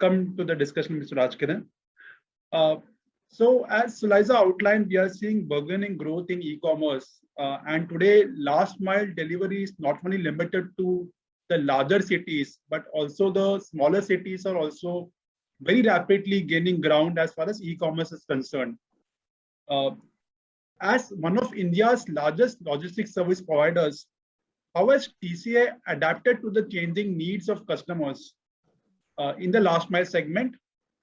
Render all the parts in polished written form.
welcome to the discussion, Mr. Rajkiran. Uh, so as Sulaiza outlined, we are seeing burgeoning growth in e-commerce. And today, last mile delivery is not only limited to the larger cities, but also the smaller cities are also very rapidly gaining ground as far as e-commerce is concerned. As one of India's largest logistics service providers, how has TCI adapted to the changing needs of customers in the last mile segment?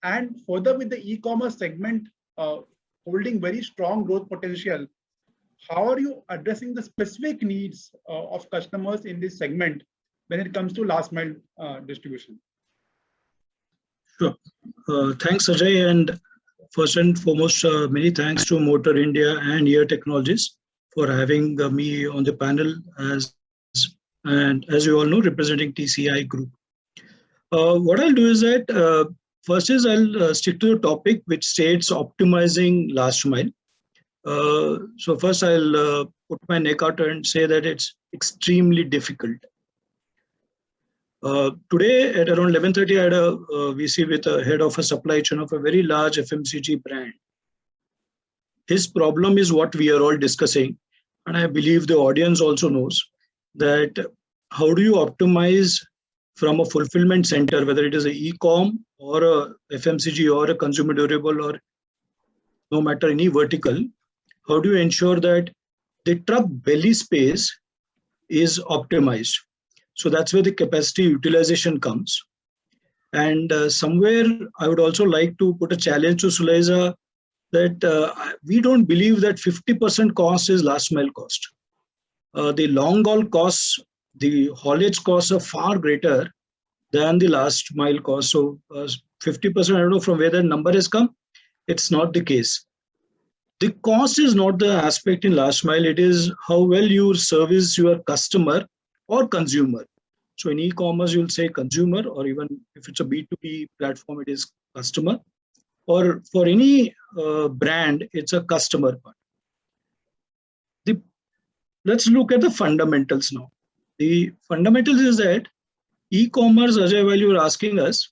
And further, with the e-commerce segment holding very strong growth potential, how are you addressing the specific needs of customers in this segment when it comes to last mile distribution? Sure. Thanks, Ajay. And first and foremost, many thanks to Motor India and Air Technologies for having me on the panel and as you all know, representing TCI Group. What I'll do is that first is I'll stick to the topic which states optimizing last mile. So first I'll put my neck out and say that it's extremely difficult. Today at around 11:30, I had a VC with a head of a supply chain of a very large FMCG brand. His problem is what we are all discussing, and I believe the audience also knows that how do you optimize from a fulfillment center, whether it is a e-com or a FMCG or a consumer durable or no matter any vertical, how do you ensure that the truck belly space is optimized? So that's where the capacity utilization comes. And somewhere I would also like to put a challenge to Sulaiza that we don't believe that 50% cost is last mile cost. The long haul costs, the haulage costs are far greater than the last mile cost. So 50%, I don't know from where that number has come. It's not the case. The cost is not the aspect in last mile. It is how well you service your customer or consumer. So in e-commerce, you'll say consumer, or even if it's a B2B platform, it is customer. Or for any brand, it's a customer part. Let's look at the fundamentals now. The fundamentals is that e-commerce, Ajay, while you were asking us,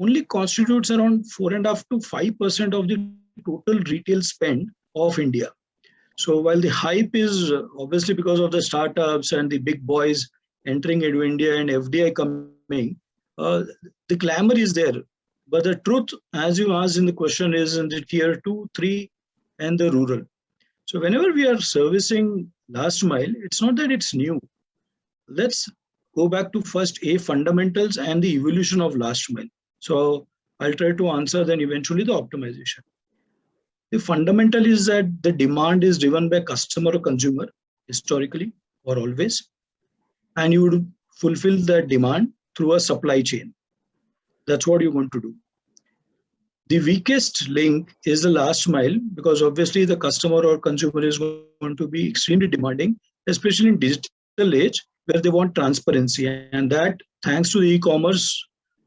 only constitutes around 4.5 to 5% of the total retail spend of India. So while the hype is obviously because of the startups and the big boys entering into India and FDI coming, the glamour is there. But the truth, as you asked in the question, is in the tier 2, 3, and the rural. So whenever we are servicing last mile, it's not that it's new. Let's go back to first fundamentals and the evolution of last mile. So I'll try to answer then eventually the optimization. The fundamental is that the demand is driven by customer or consumer historically or always, and you would fulfill that demand through a supply chain. That's what you want to do. The weakest link is the last mile because obviously the customer or consumer is going to be extremely demanding, especially in digital age where they want transparency, and that thanks to the e-commerce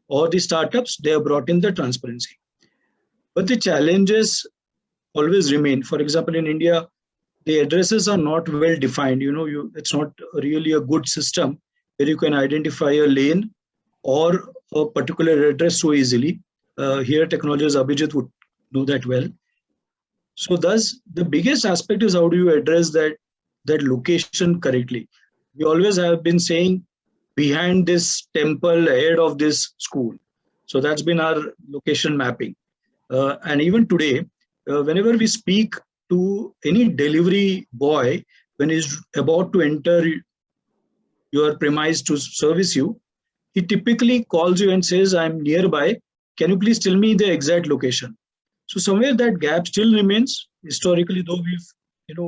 or the startups, they have brought in the transparency. But the challenges always remain. For example, in India, the addresses are not well defined. It's not really a good system where you can identify a lane or a particular address so easily. Here, technologies, Abhijit would know that well. So thus, the biggest aspect is how do you address that location correctly. We always have been saying behind this temple, ahead of this school. So that's been our location mapping. And even today, whenever we speak to any delivery boy, when he's about to enter your premise to service you, he typically calls you and says, I'm nearby. Can you please tell me the exact location? So somewhere that gap still remains historically, though we've,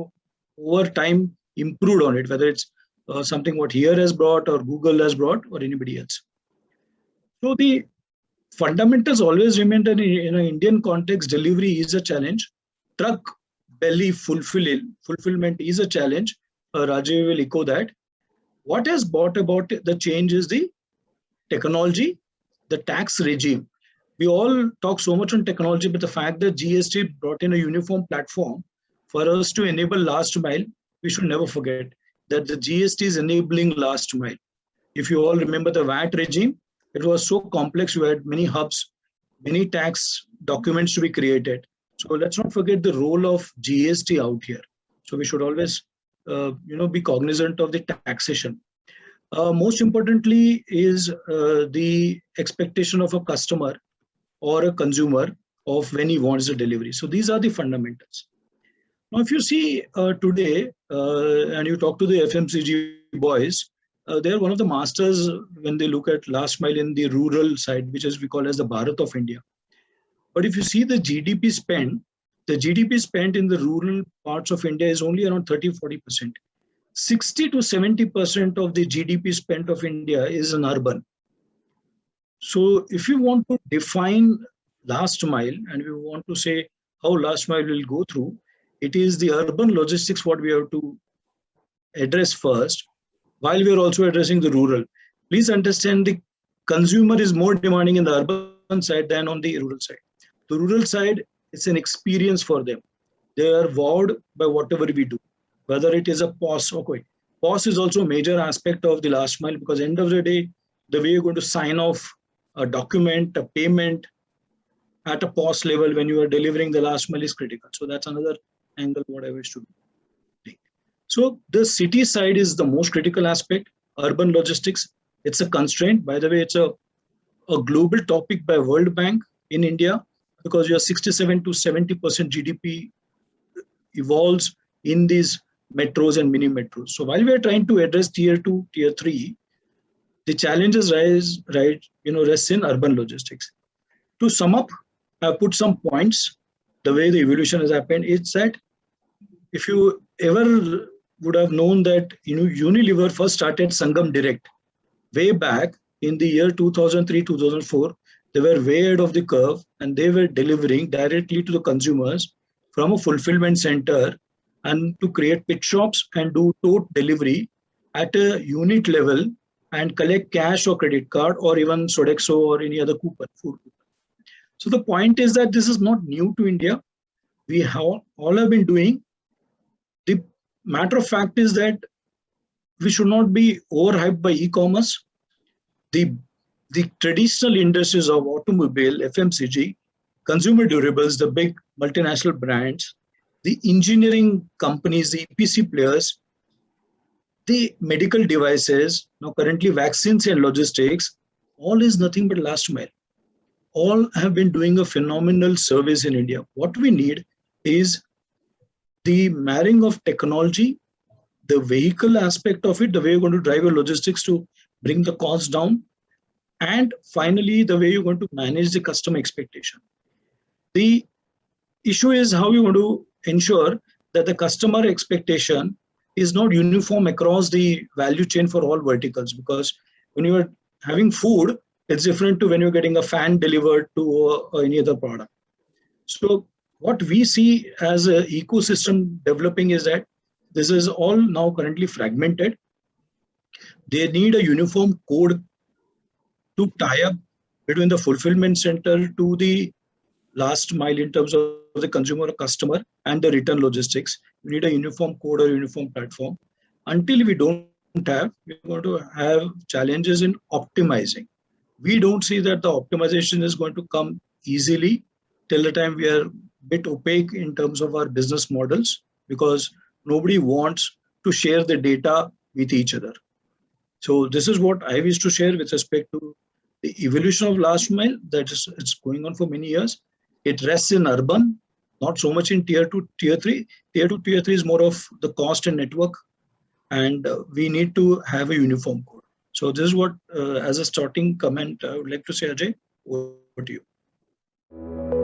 over time improved on it, whether it's something what HERE has brought or Google has brought or anybody else. So the fundamentals always remain that in an Indian context, delivery is a challenge. Truck belly fulfillment is a challenge. Rajiv will echo that. What has brought about the change is the technology, the tax regime. We all talk so much on technology, but the fact that GST brought in a uniform platform for us to enable last mile, we should never forget that the GST is enabling last mile. If you all remember the VAT regime, it was so complex. You had many hubs many tax documents to be created. So let's not forget the role of GST out here. So we should always, be cognizant of the taxation. Most importantly is the expectation of a customer or a consumer of when he wants the delivery. So these are the fundamentals. Now, if you see today and you talk to the FMCG boys, they're one of the masters when they look at last mile in the rural side, which is we call as the Bharat of India. But if you see the GDP spend, the GDP spent in the rural parts of India is only around 30-40%. 60 to 70% of the GDP spent of India is in urban. So if you want to define last mile and we want to say how last mile will go through, it is the urban logistics what we have to address first, while we are also addressing the rural. Please understand the consumer is more demanding in the urban side than on the rural side. The rural side, it's an experience for them. They are wowed by whatever we do, whether it is a POS. Okay, POS is also a major aspect of the last mile because end of the day, the way you're going to sign off a document, a payment at a POS level when you are delivering the last mile is critical. So that's another angle what I wish to take. So the city side is the most critical aspect. Urban logistics, it's a constraint. By the way, it's a global topic by World Bank in India because your 67 to 70% GDP evolves in these metros and mini metros. So while we are trying to address tier 2, tier 3, the challenges rests in urban logistics. To sum up, I put some points. The way the evolution has happened is that if you ever would have known that Unilever first started Sangam Direct way back in the year 2003-2004, they were way ahead of the curve and they were delivering directly to the consumers from a fulfillment center and to create pit shops and do tote delivery at a unit level and collect cash or credit card or even Sodexo or any other food coupon. So the point is that this is not new to India. We all have been doing. The matter of fact is that we should not be overhyped by e-commerce. The traditional industries of automobile, FMCG, consumer durables, the big multinational brands, the engineering companies, the EPC players, the medical devices, now currently vaccines and logistics, all is nothing but last mile. All have been doing a phenomenal service in India. What we need is the marrying of technology, the vehicle aspect of it, the way you're going to drive your logistics to bring the cost down, and finally, the way you're going to manage the customer expectation. The issue is how you want to ensure that the customer expectation is not uniform across the value chain for all verticals, because when you are having food, it's different to when you're getting a fan delivered to any other product. So what we see as an ecosystem developing is that this is all now currently fragmented. They need a uniform code to tie up between the fulfillment center to the last mile in terms of the consumer or customer and the return logistics. We need a uniform code or uniform platform. Until we don't have, we're going to have challenges in optimizing. We don't see that the optimization is going to come easily till the time we are a bit opaque in terms of our business models, because nobody wants to share the data with each other. So this is what I wish to share with respect to the evolution of last mile. It's going on for many years. It rests in urban, not so much in tier 2, tier 3. Tier 2, tier 3 is more of the cost and network, and we need to have a uniform code. So this is what, as a starting comment, I would like to say, Ajay, over to you.